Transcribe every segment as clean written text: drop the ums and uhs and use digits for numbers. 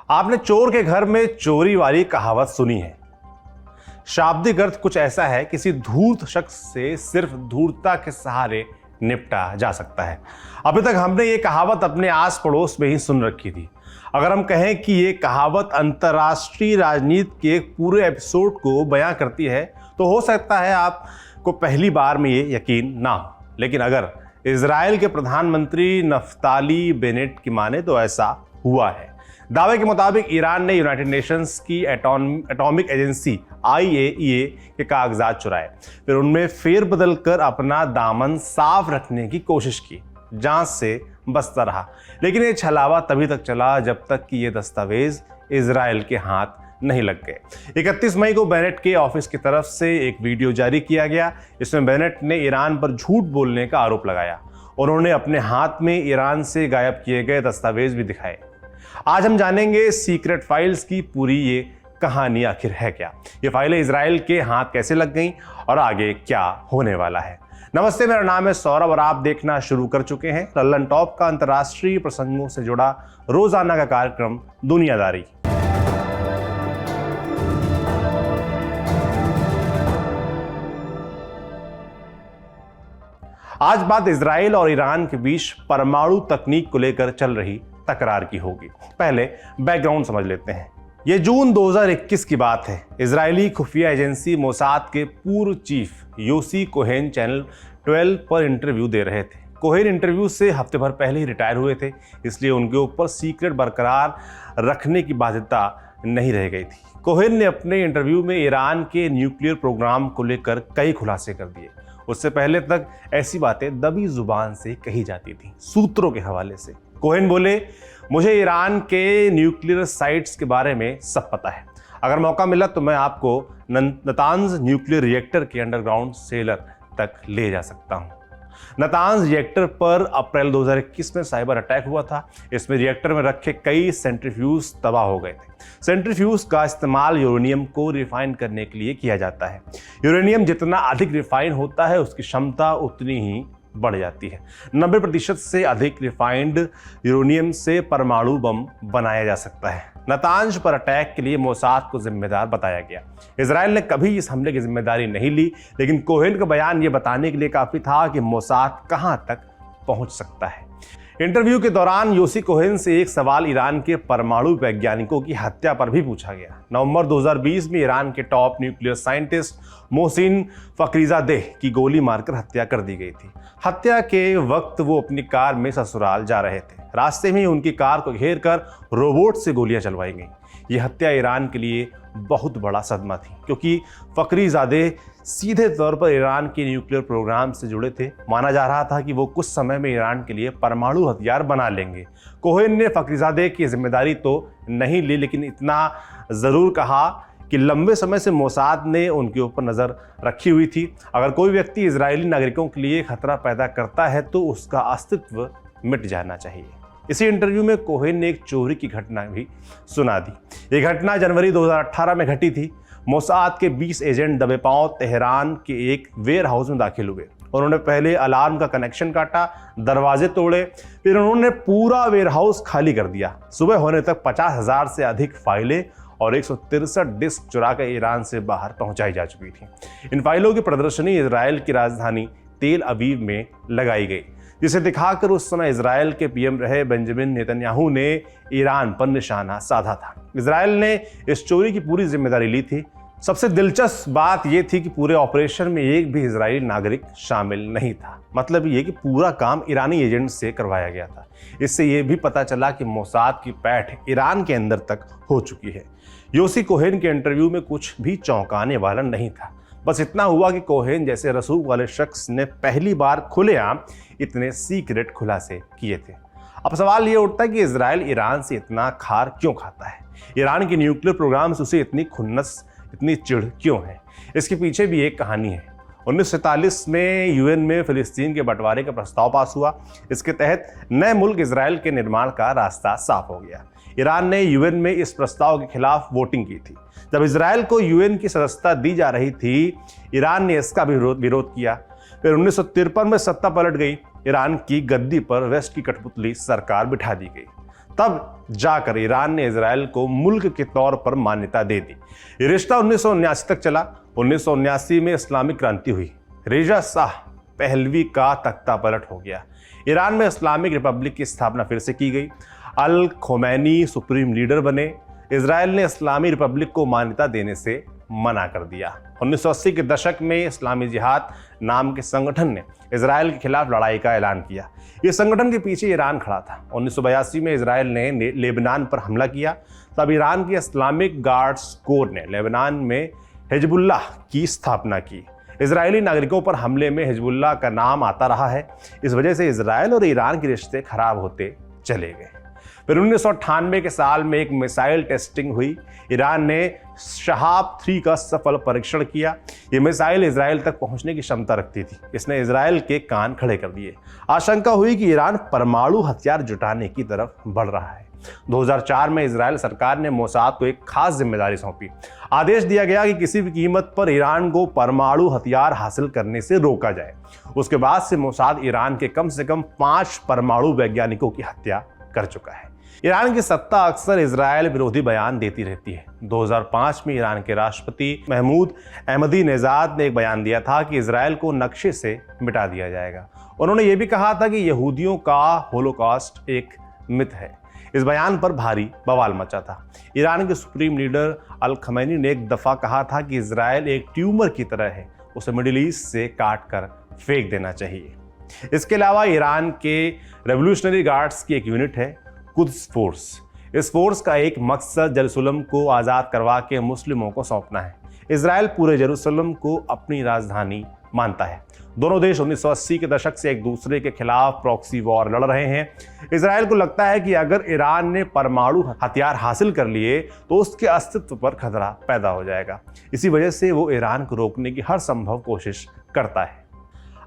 आपने चोर के घर में चोरी वाली कहावत सुनी है। शाब्दिक अर्थ कुछ ऐसा है, किसी धूर्त शख्स से सिर्फ धूर्तता के सहारे निपटा जा सकता है। अभी तक हमने ये कहावत अपने आस पड़ोस में ही सुन रखी थी। अगर हम कहें कि ये कहावत अंतर्राष्ट्रीय राजनीति के एक पूरे एपिसोड को बयां करती है तो हो सकता है आपको पहली बार में ये यकीन ना हो, लेकिन अगर इजराइल के प्रधानमंत्री नफ्ताली बेनेट की माने तो ऐसा हुआ है। दावे के मुताबिक ईरान ने यूनाइटेड नेशंस की एटॉमिक एजेंसी IAEA के कागजात चुराए, फिर उनमें फेरबदल कर अपना दामन साफ रखने की कोशिश की। जांच से बचता रहा, लेकिन ये छलावा तभी तक चला जब तक कि ये दस्तावेज इजराइल के हाथ नहीं लग गए। 31 मई को बेनेट के ऑफिस की तरफ से एक वीडियो जारी किया गया। इसमें बेनेट ने ईरान पर झूठ बोलने का आरोप लगाया। उन्होंने अपने हाथ में ईरान से गायब किए गए दस्तावेज भी दिखाए। आज हम जानेंगे सीक्रेट फाइल्स की पूरी ये कहानी आखिर है क्या, ये फाइलें इजराइल के हाथ कैसे लग गईं और आगे क्या होने वाला है। नमस्ते, मेरा नाम है सौरभ और आप देखना शुरू कर चुके हैं लल्लन टॉप का अंतर्राष्ट्रीय प्रसंगों से जुड़ा रोजाना का कार्यक्रम दुनियादारी। आज बात इजराइल और ईरान के बीच परमाणु तकनीक को लेकर चल रही तकरार की होगी। पहले बैकग्राउंड समझ लेते हैं। यह जून 2021 की बात है। इजरायली खुफिया एजेंसी मोसाद के पूर्व चीफ योसी कोहेन चैनल 12 पर इंटरव्यू दे रहे थे। कोहेन इंटरव्यू से हफ्ते भर पहले ही रिटायर हुए थे, इसलिए उनके ऊपर सीक्रेट बरकरार रखने की बाध्यता नहीं रह गई थी। कोहेन ने अपने इंटरव्यू में ईरान के न्यूक्लियर प्रोग्राम को लेकर कई खुलासे कर दिए। उससे पहले तक ऐसी बातें दबी जुबान से कही जाती थी, सूत्रों के हवाले से। कोहेन बोले, मुझे ईरान के न्यूक्लियर साइट्स के बारे में सब पता है। अगर मौका मिला तो मैं आपको नतांज न्यूक्लियर रिएक्टर के अंडरग्राउंड सेलर तक ले जा सकता हूं। नतांज रिएक्टर पर अप्रैल 2021 में साइबर अटैक हुआ था। इसमें रिएक्टर में रखे कई सेंट्रीफ्यूज तबाह हो गए थे। सेंट्रीफ्यूज का इस्तेमाल यूरेनियम को रिफाइन करने के लिए किया जाता है। यूरेनियम जितना अधिक रिफाइन होता है उसकी क्षमता उतनी ही बढ़ जाती है। 90% से अधिक रिफाइंड यूरेनियम से परमाणु बम बनाया जा सकता है। नतांज पर अटैक के लिए मोसाद को जिम्मेदार बताया गया। इजराइल ने कभी इस हमले की जिम्मेदारी नहीं ली, लेकिन कोहेन का बयान ये बताने के लिए काफी था कि मोसाद कहां तक पहुंच सकता है। इंटरव्यू के दौरान योसी कोहेन से एक सवाल ईरान के परमाणु वैज्ञानिकों की हत्या पर भी पूछा गया। नवंबर 2020 में ईरान के top nuclear scientist Mohsen Fakhrizadeh की गोली मारकर हत्या कर दी गई थी। हत्या के वक्त वो अपनी कार में ससुराल जा रहे थे। रास्ते में ही उनकी कार को घेर कर रोबोट से गोलियां चलवाई गईं। यह हत्या ईरान के लिए बहुत बड़ा सदमा थी, क्योंकि फखरीजादेह सीधे तौर पर ईरान के न्यूक्लियर प्रोग्राम से जुड़े थे। माना जा रहा था कि वो कुछ समय में ईरान के लिए परमाणु हथियार बना लेंगे। कोहेन ने फखरीजादेह की जिम्मेदारी तो नहीं ली, लेकिन इतना ज़रूर कहा कि लंबे समय से मोसाद ने उनके ऊपर नज़र रखी हुई थी। अगर कोई व्यक्ति इजरायली नागरिकों के लिए खतरा पैदा करता है तो उसका अस्तित्व मिट जाना चाहिए। इसी इंटरव्यू में कोहेन ने एक चोरी की घटना भी सुना दी। ये घटना जनवरी 2018 में घटी थी। मोसाद के 20 एजेंट दबे पांव तेहरान के एक वेयर हाउस में दाखिल हुए। उन्होंने पहले अलार्म का कनेक्शन काटा, दरवाजे तोड़े, फिर उन्होंने पूरा वेयर हाउस खाली कर दिया। सुबह होने तक 50,000 से अधिक फाइलें और 163 डिस्क चुरा कर ईरान से बाहर पहुंचाई जा चुकी थी। इन फाइलों की प्रदर्शनी इजराइल की राजधानी तेल अवीव में लगाई गई, जिसे दिखाकर उस समय इजराइल के पीएम रहे बेंजामिन नेतन्याहू ने ईरान पर निशाना साधा था। इजराइल ने इस चोरी की पूरी जिम्मेदारी ली थी। सबसे दिलचस्प बात यह थी कि पूरे ऑपरेशन में एक भी इजरायली नागरिक शामिल नहीं था। मतलब ये कि पूरा काम ईरानी एजेंट से करवाया गया था। इससे यह भी पता चला कि मोसाद की पैठ ईरान के अंदर तक हो चुकी है। योसी कोहेन के इंटरव्यू में कुछ भी चौंकाने वाला नहीं था। बस इतना हुआ कि कोहेन जैसे रसूख वाले शख्स ने पहली बार खुलेआम इतने सीक्रेट खुलासे किए थे। अब सवाल ये उठता है कि इजराइल ईरान से इतना खार क्यों खाता है? ईरान के न्यूक्लियर प्रोग्राम से उसे इतनी खुन्नस, इतनी चिढ़ क्यों है? इसके पीछे भी एक कहानी है। 1947 में यूएन में फिलिस्तीन के बंटवारे का प्रस्ताव पास हुआ। इसके तहत नए मुल्क इजराइल के निर्माण का रास्ता साफ हो गया। ईरान ने यूएन में इस प्रस्ताव के खिलाफ वोटिंग की थी। जब इजराइल को यूएन की सदस्यता दी जा रही थी, ईरान ने इसका भी विरोध किया। फिर 1953 में सत्ता पलट गई। ईरान की गद्दी पर वेस्ट की कठपुतली सरकार बिठा दी गई। तब जाकर ईरान ने इजराइल को मुल्क के तौर पर मान्यता दे दी। ये रिश्ता 1979 तक चला। 1979 में इस्लामिक क्रांति हुई। रेजा शाह पहलवी का तख्ता पलट हो गया। ईरान में इस्लामिक रिपब्लिक की स्थापना फिर से की गई। अल खोमैनी सुप्रीम लीडर बने। इजराइल ने इस्लामी रिपब्लिक को मान्यता देने से मना कर दिया। 1980 के दशक में इस्लामी जिहाद नाम के संगठन ने इजराइल के खिलाफ लड़ाई का ऐलान किया। इस संगठन के पीछे ईरान खड़ा था। 1982 में इजराइल ने लेबनान पर हमला किया। तब ईरान की इस्लामिक गार्ड्स कोर ने लेबनान में हिजबुल्लाह की स्थापना की। इजरायली नागरिकों पर हमले में हिजबुल्लाह का नाम आता रहा है। इस वजह से इजराइल और ईरान के रिश्ते खराब होते चले गए। फिर 1998 के साल में एक मिसाइल टेस्टिंग हुई। ईरान ने शहाब 3 का सफल परीक्षण किया। ये मिसाइल इजराइल तक पहुंचने की क्षमता रखती थी। इसने इजराइल के कान खड़े कर दिए। आशंका हुई कि ईरान परमाणु हथियार जुटाने की तरफ बढ़ रहा है। 2004 में इजराइल सरकार ने मोसाद को एक खास जिम्मेदारी सौंपी। आदेश दिया गया कि किसी भी कीमत पर ईरान को परमाणु हथियार हासिल करने से रोका जाए। उसके बाद से मोसाद ईरान के कम से कम 5 परमाणु वैज्ञानिकों की हत्या कर चुका है। ईरान की सत्ता अक्सर इजराइल विरोधी बयान देती रहती है। 2005 में ईरान के राष्ट्रपति महमूद अहमदीनेजाद ने एक बयान दिया था कि इजराइल को नक्शे से मिटा दिया जाएगा। उन्होंने ये भी कहा था कि यहूदियों का होलोकॉस्ट एक मिथ है। इस बयान पर भारी बवाल मचा था। ईरान के सुप्रीम लीडर अल खमैनी ने एक दफा कहा था कि इजराइल एक ट्यूमर की तरह है, उसे मिडिल ईस्ट से काट कर फेंक देना चाहिए। इसके अलावा ईरान के रेवोल्यूशनरी गार्ड्स की एक यूनिट है, कुद्स फोर्स। इस फोर्स का एक मकसद जेरूसलम को आज़ाद करवा के मुस्लिमों को सौंपना है। इजराइल पूरे जेरूसलम को अपनी राजधानी मानता है। दोनों देश 1980 के दशक से एक दूसरे के खिलाफ प्रॉक्सी वॉर लड़ रहे हैं। इजराइल को लगता है कि अगर ईरान ने परमाणु हथियार हासिल कर लिए तो उसके अस्तित्व पर खतरा पैदा हो जाएगा। इसी वजह से वो ईरान को रोकने की हर संभव कोशिश करता है।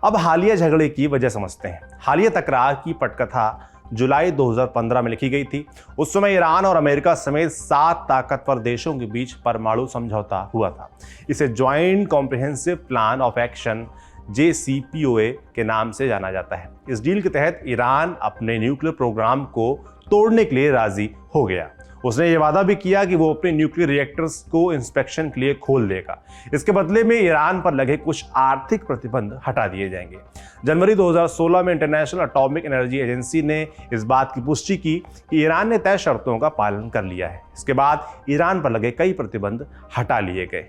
अब हालिया झगड़े की वजह समझते हैं। हालिया तकरार की पटकथा जुलाई 2015 में लिखी गई थी। उस समय ईरान और अमेरिका समेत 7 ताकतवर देशों के बीच परमाणु समझौता हुआ था। इसे joint comprehensive plan of action JCPOA के नाम से जाना जाता है। इस डील के तहत ईरान अपने न्यूक्लियर प्रोग्राम को तोड़ने के लिए राजी हो गया। उसने ये वादा भी किया कि वो अपने न्यूक्लियर रिएक्टर्स को इंस्पेक्शन के लिए खोल देगा। इसके बदले में ईरान पर लगे कुछ आर्थिक प्रतिबंध हटा दिए जाएंगे। जनवरी 2016 में इंटरनेशनल एटॉमिक एनर्जी एजेंसी ने इस बात की पुष्टि की कि ईरान ने तय शर्तों का पालन कर लिया है। इसके बाद ईरान पर लगे कई प्रतिबंध हटा लिए गए।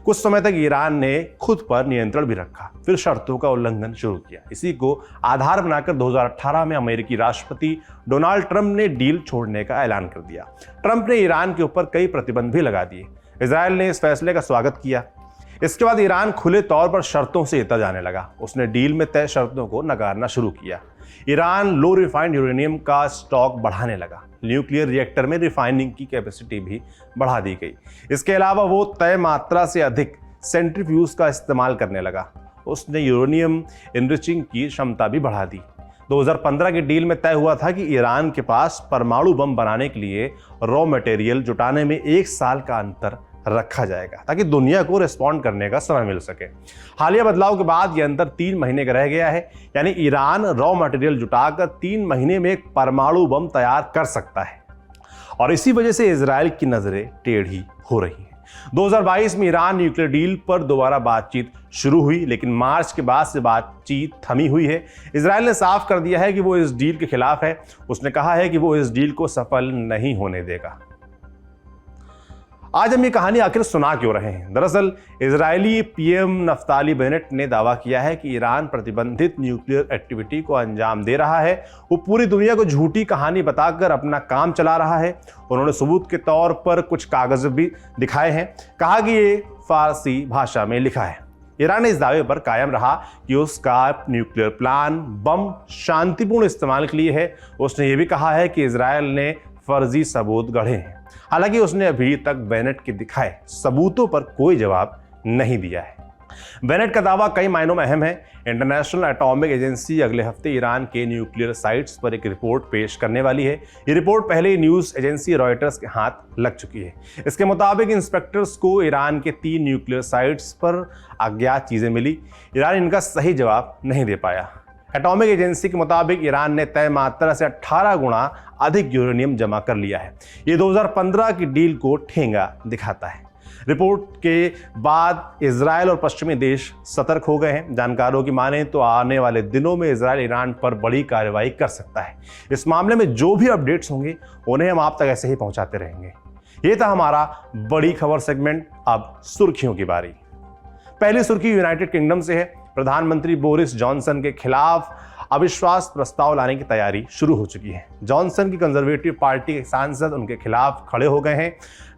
कुछ समय तक ईरान ने खुद पर नियंत्रण भी रखा, फिर शर्तों का उल्लंघन शुरू किया। इसी को आधार बनाकर 2018 में अमेरिकी राष्ट्रपति डोनाल्ड ट्रंप ने डील छोड़ने का ऐलान कर दिया। ट्रंप ने ईरान के ऊपर कई प्रतिबंध भी लगा दिए। इजराइल ने इस फैसले का स्वागत किया। इसके बाद ईरान खुले तौर पर शर्तों से इतर जाने लगा। उसने डील में तय शर्तों को नकारना शुरू किया। ईरान लो रिफाइंड यूरेनियम का स्टॉक बढ़ाने लगा। न्यूक्लियर रिएक्टर में रिफाइनिंग की कैपेसिटी भी बढ़ा दी गई। इसके अलावा वो तय मात्रा से अधिक सेंट्रीफ्यूज का इस्तेमाल करने लगा। उसने यूरेनियम इनरिचिंग की क्षमता भी बढ़ा दी। 2015 के डील में तय हुआ था कि ईरान के पास परमाणु बम बनाने के लिए रॉ मटेरियल जुटाने में 1 साल का अंतर रखा जाएगा ताकि दुनिया को रिस्पॉन्ड करने का समय मिल सके। हालिया बदलाव के बाद यह अंतर 3 महीने का रह गया है। यानी ईरान रॉ मटेरियल जुटाकर 3 महीने में एक परमाणु बम तैयार कर सकता है। और इसी वजह से इजराइल की नजरें टेढ़ी हो रही हैं। 2022 में ईरान न्यूक्लियर डील पर दोबारा बातचीत शुरू हुई, लेकिन मार्च के बाद से बातचीत थमी हुई है। इजराइल ने साफ कर दिया है कि वो इस डील के खिलाफ है। उसने कहा है कि वो इस डील को सफल नहीं होने देगा। आज हम ये कहानी आखिर सुना क्यों रहे हैं? दरअसल इजरायली पीएम नफ्ताली बेनेट ने दावा किया है कि ईरान प्रतिबंधित न्यूक्लियर एक्टिविटी को अंजाम दे रहा है। वो पूरी दुनिया को झूठी कहानी बताकर अपना काम चला रहा है। उन्होंने सबूत के तौर पर कुछ कागज भी दिखाए हैं। कहा कि ये फारसी भाषा में लिखा है। ईरान ने इस दावे पर कायम रहा कि उसका न्यूक्लियर प्लान बम शांतिपूर्ण इस्तेमाल के लिए है। उसने ये भी कहा है कि इजराइल ने फर्जी सबूत गढ़े हैं। हालांकि उसने अभी तक बेनेट के दिखाए सबूतों पर कोई जवाब नहीं दिया है। बेनेट का दावा कई मायनों में अहम है। इंटरनेशनल एटॉमिक एजेंसी अगले हफ्ते ईरान के न्यूक्लियर साइट्स पर एक रिपोर्ट पेश करने वाली है। ये रिपोर्ट पहले ही न्यूज एजेंसी रॉयटर्स के हाथ लग चुकी है। इसके मुताबिक इंस्पेक्टर्स को ईरान के 3 न्यूक्लियर साइट्स पर अज्ञात चीजें मिली। ईरान इनका सही जवाब नहीं दे पाया। एटॉमिक एजेंसी के मुताबिक ईरान ने तय मात्रा से 18 गुना अधिक यूरेनियम जमा कर लिया है। ये 2015 की डील को ठेंगा दिखाता है। रिपोर्ट के बाद इजरायल और पश्चिमी देश सतर्क हो गए हैं। जानकारों की माने तो आने वाले दिनों में इजरायल ईरान पर बड़ी कार्रवाई कर सकता है। इस मामले में जो भी अपडेट्स होंगे उन्हें हम आप तक ऐसे ही पहुंचाते रहेंगे। ये था हमारा बड़ी खबर सेगमेंट। अब सुर्खियों की बारी। पहली सुर्खी यूनाइटेड किंगडम से है। प्रधानमंत्री बोरिस जॉनसन के खिलाफ अविश्वास प्रस्ताव लाने की तैयारी शुरू हो चुकी है। जॉनसन की कंजर्वेटिव पार्टी के सांसद उनके खिलाफ खड़े हो गए हैं।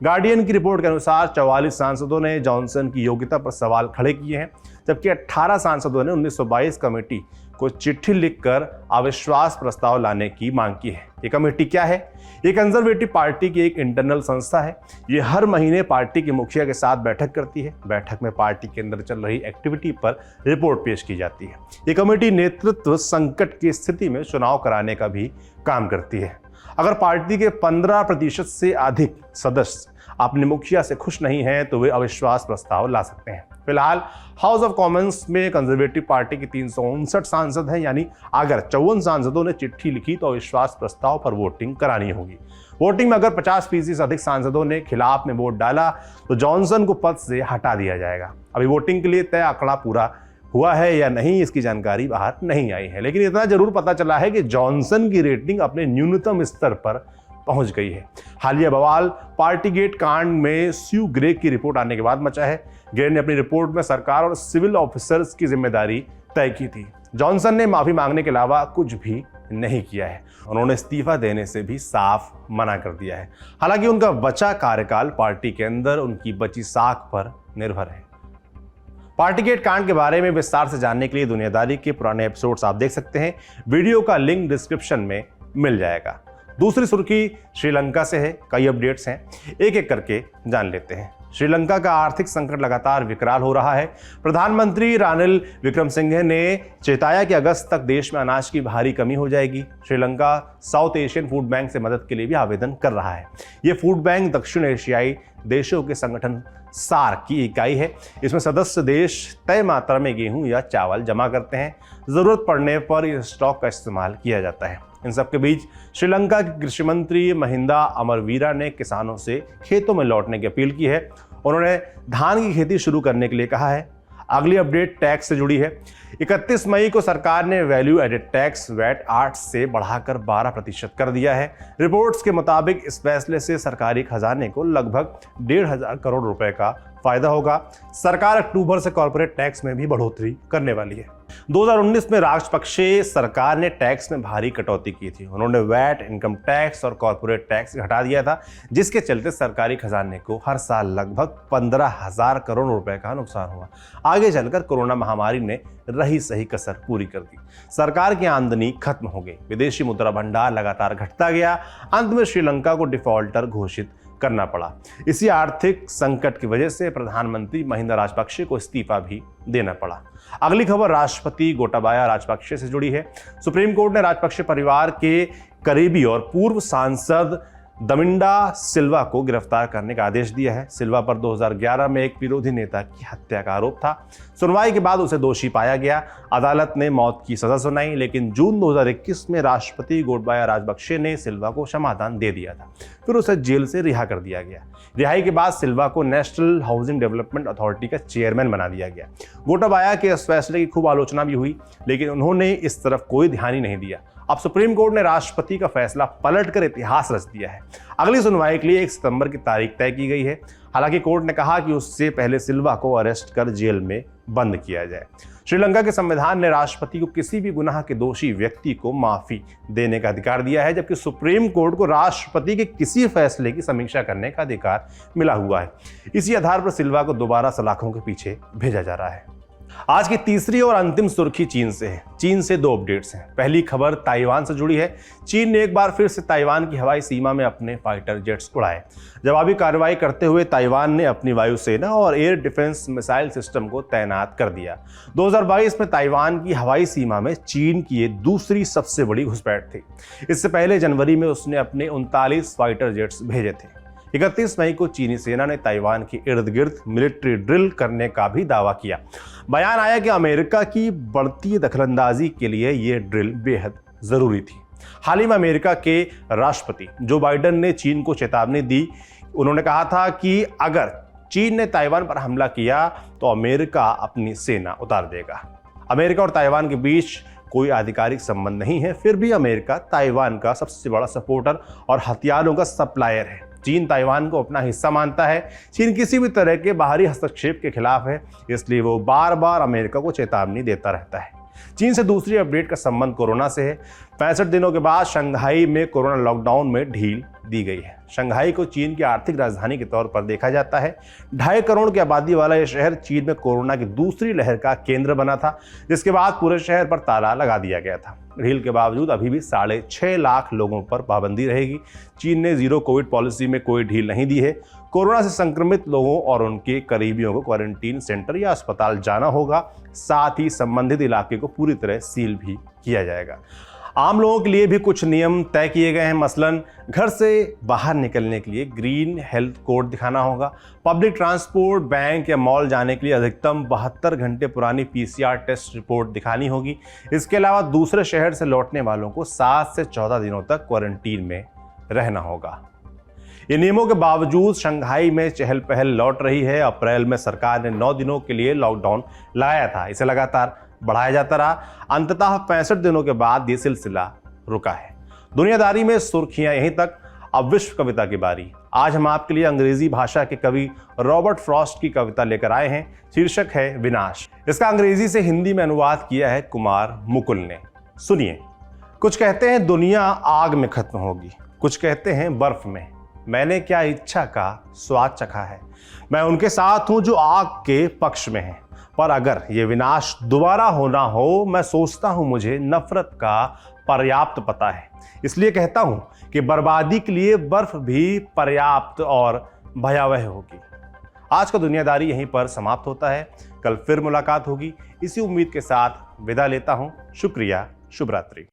गार्डियन की रिपोर्ट के अनुसार 44 सांसदों ने जॉनसन की योग्यता पर सवाल खड़े किए हैं, जबकि 18 सांसदों ने 1922 कमेटी को चिट्ठी लिखकर अविश्वास प्रस्ताव लाने की मांग की है। ये कमेटी क्या है? ये कंजर्वेटिव पार्टी की एक इंटरनल संस्था है। ये हर महीने पार्टी के मुखिया के साथ बैठक करती है। बैठक में पार्टी के अंदर चल रही एक्टिविटी पर रिपोर्ट पेश की जाती है। ये कमेटी नेतृत्व संकट की स्थिति में चुनाव कराने का भी काम करती है। अगर पार्टी के 15% से अधिक सदस्य अपने मुखिया से खुश नहीं हैं तो वे अविश्वास प्रस्ताव ला सकते हैं। फिलहाल हाउस ऑफ कॉमन्स में कंजर्वेटिव पार्टी के 359 सांसद हैं, यानी अगर 54 सांसदों ने चिट्ठी लिखी तो अविश्वास प्रस्ताव पर वोटिंग करानी होगी। वोटिंग में अगर 50% से अधिक सांसदों ने खिलाफ में वोट डाला तो जॉनसन को पद से हटा दिया जाएगा। अभी वोटिंग के लिए तय आंकड़ा पूरा हुआ है या नहीं, इसकी जानकारी बाहर नहीं आई है, लेकिन इतना जरूर पता चला है कि जॉनसन की रेटिंग अपने न्यूनतम स्तर पर पहुंच गई है। हालिया बवाल पार्टी गेट कांड में स्यू ग्रे की रिपोर्ट आने के बाद मचा है। ग्रे ने अपनी रिपोर्ट में सरकार और सिविल ऑफिसर्स की जिम्मेदारी तय की थी। जॉनसन ने माफी मांगने के अलावा कुछ भी नहीं किया है। उन्होंने इस्तीफा देने से भी साफ मना कर दिया है। हालांकि उनका बचा कार्यकाल पार्टी के अंदर उनकी बची साख पर निर्भर है। पार्टी गेट कांड के बारे में विस्तार से जानने के लिए दुनियादारी के पुराने एपिसोड्स आप देख सकते हैं। वीडियो का लिंक डिस्क्रिप्शन में मिल जाएगा। दूसरी सुर्खी श्रीलंका से है। कई अपडेट्स हैं, एक एक करके जान लेते हैं। श्रीलंका का आर्थिक संकट लगातार विकराल हो रहा है। प्रधानमंत्री रानिल विक्रमसिंघे ने चेताया कि अगस्त तक देश में अनाज की भारी कमी हो जाएगी। Sri Lanka south Asian food bank से मदद के लिए भी आवेदन कर रहा है। ये फूड बैंक दक्षिण एशियाई देशों के संगठन सार्क की इकाई है। इसमें सदस्य देश तय मात्रा में गेहूं या चावल जमा करते हैं। जरूरत पड़ने पर इस स्टॉक का इस्तेमाल किया जाता है। इन सबके बीच श्रीलंका के कृषि मंत्री महिंदा अमरवीरा ने किसानों से खेतों में लौटने की अपील की है। उन्होंने धान की खेती शुरू करने के लिए कहा है। अगली अपडेट टैक्स से जुड़ी है। 31 मई को सरकार ने वैल्यू एडेड टैक्स वैट 8 से बढ़ाकर 12% कर दिया है। रिपोर्ट्स के मुताबिक इस फैसले से सरकारी खजाने को लगभग 1,500 करोड़ रुपए का फायदा होगा। सरकार अक्टूबर से कॉर्पोरेट टैक्स में भी बढ़ोतरी करने वाली है। 2019 में राजपक्षे सरकार ने टैक्स में भारी कटौती की थी। उन्होंने वैट, इनकम टैक्स और कॉर्पोरेट टैक्स हटा दिया था, जिसके चलते सरकारी खजाने को हर साल लगभग 15,000 करोड़ रुपए का नुकसान हुआ। आगे चलकर कोरोना महामारी ने रही सही कसर पूरी कर दी। सरकार की आमदनी खत्म हो गई। विदेशी मुद्रा भंडार लगातार घटता गया। अंत में श्रीलंका को डिफॉल्टर घोषित करना पड़ा। इसी आर्थिक संकट की वजह से प्रधानमंत्री महिंदा राजपक्षे को इस्तीफा भी देना पड़ा। अगली खबर राष्ट्रपति गोटाबाया राजपक्षे से जुड़ी है। सुप्रीम कोर्ट ने राजपक्षे परिवार के करीबी और पूर्व सांसद दमिंडा सिल्वा को गिरफ्तार करने का आदेश दिया है। सिल्वा पर 2011 में एक विरोधी नेता की हत्या का आरोप था। सुनवाई के बाद उसे दोषी पाया गया। अदालत ने मौत की सजा सुनाई, लेकिन जून 2021 में राष्ट्रपति गोटाबाया राजपक्षे ने सिल्वा को क्षमादान दे दिया था। फिर उसे जेल से रिहा कर दिया गया। रिहाई के बाद सिल्वा को नेशनल हाउसिंग डेवलपमेंट अथॉरिटी का चेयरमैन बना दिया गया। गोटाबाया के इस फैसले की खूब आलोचना भी हुई, लेकिन उन्होंने इस तरफ कोई ध्यान ही नहीं दिया। अब सुप्रीम कोर्ट ने राष्ट्रपति का फैसला पलटकर इतिहास रच दिया है। अगली सुनवाई के लिए 1 सितंबर की तारीख तय की गई है। हालांकि कोर्ट ने कहा कि उससे पहले सिल्वा को अरेस्ट कर जेल में बंद किया जाए। श्रीलंका के संविधान ने राष्ट्रपति को किसी भी गुनाह के दोषी व्यक्ति को माफी देने का अधिकार दिया है, जबकि सुप्रीम कोर्ट को राष्ट्रपति के किसी फैसले की समीक्षा करने का अधिकार मिला हुआ है। इसी आधार पर सिल्वा को दोबारा सलाखों के पीछे भेजा जा रहा है। आज की तीसरी और अंतिम सुर्खी चीन से है। चीन से 2 अपडेट्स हैं। पहली खबर ताइवान से जुड़ी है। चीन ने एक बार फिर से ताइवान की हवाई सीमा में अपने फाइटर जेट्स उड़ाए। जवाबी कार्रवाई करते हुए ताइवान ने अपनी वायुसेना और एयर डिफेंस मिसाइल सिस्टम को तैनात कर दिया। 2022 में ताइवान की हवाई सीमा में चीन की ये दूसरी सबसे बड़ी घुसपैठ थी। इससे पहले जनवरी में उसने अपने 39 फाइटर जेट्स भेजे थे। 31 मई को चीनी सेना ने ताइवान के इर्द गिर्द मिलिट्री ड्रिल करने का भी दावा किया। बयान आया कि अमेरिका की बढ़ती दखलंदाजी के लिए यह ड्रिल बेहद जरूरी थी। हाल ही में अमेरिका के राष्ट्रपति जो बाइडेन ने चीन को चेतावनी दी। उन्होंने कहा था कि अगर चीन ने ताइवान पर हमला किया तो अमेरिका अपनी सेना उतार देगा। अमेरिका और ताइवान के बीच कोई आधिकारिक संबंध नहीं है, फिर भी अमेरिका ताइवान का सबसे बड़ा सपोर्टर और हथियारों का सप्लायर है। चीन ताइवान को अपना हिस्सा मानता है। चीन किसी भी तरह के बाहरी हस्तक्षेप के खिलाफ है, इसलिए वो बार बार अमेरिका को चेतावनी देता रहता है। चीन से दूसरी अपडेट का संबंध कोरोना से है। 65 दिनों के बाद शंघाई में कोरोना लॉकडाउन में ढील दी गई है। शंघाई को चीन की आर्थिक राजधानी के तौर पर देखा जाता है। 2.5 करोड़ की आबादी वाला यह शहर चीन में कोरोना की दूसरी लहर का केंद्र बना था, जिसके बाद पूरे शहर पर ताला लगा दिया गया था। ढील के बावजूद अभी भी 6.5 लाख लोगों पर पाबंदी रहेगी। चीन ने जीरो कोविड पॉलिसी में कोई ढील नहीं दी है। कोरोना से संक्रमित लोगों और उनके करीबियों को क्वारंटीन सेंटर या अस्पताल जाना होगा। साथ ही संबंधित इलाके को पूरी तरह सील भी किया जाएगा। आम लोगों के लिए भी कुछ नियम तय किए गए हैं। मसलन घर से बाहर निकलने के लिए ग्रीन हेल्थ कोड दिखाना होगा। पब्लिक ट्रांसपोर्ट, बैंक या मॉल जाने के लिए अधिकतम 72 घंटे पुरानी PCR टेस्ट रिपोर्ट दिखानी होगी। इसके अलावा दूसरे शहर से लौटने वालों को 7 से 14 दिनों तक क्वारंटीन में रहना होगा। इन नियमों के बावजूद शंघाई में चहल पहल लौट रही है। अप्रैल में सरकार ने 9 दिनों के लिए लॉकडाउन लगाया था। इसे लगातार बढ़ाया जाता रहा। अंततः 65 दिनों के बाद ये सिलसिला रुका है। दुनियादारी में सुर्खियां यहीं तक। अब विश्व कविता की बारी। आज हम आपके लिए अंग्रेजी भाषा के कवि रॉबर्ट फ्रॉस्ट की कविता लेकर आए हैं। शीर्षक है विनाश। इसका अंग्रेजी से हिंदी में अनुवाद किया है कुमार मुकुल ने। सुनिए। कुछ कहते हैं दुनिया आग में खत्म होगी, कुछ कहते हैं बर्फ में। मैंने क्या इच्छा का स्वाद चखा है। मैं उनके साथ हूं जो आग के पक्ष में है। पर अगर ये विनाश दोबारा होना हो, मैं सोचता हूं मुझे नफरत का पर्याप्त पता है। इसलिए कहता हूं कि बर्बादी के लिए बर्फ भी पर्याप्त और भयावह होगी। आज का दुनियादारी यहीं पर समाप्त होता है। कल फिर मुलाकात होगी। इसी उम्मीद के साथ विदा लेता हूं। शुक्रिया। शुभ रात्रि।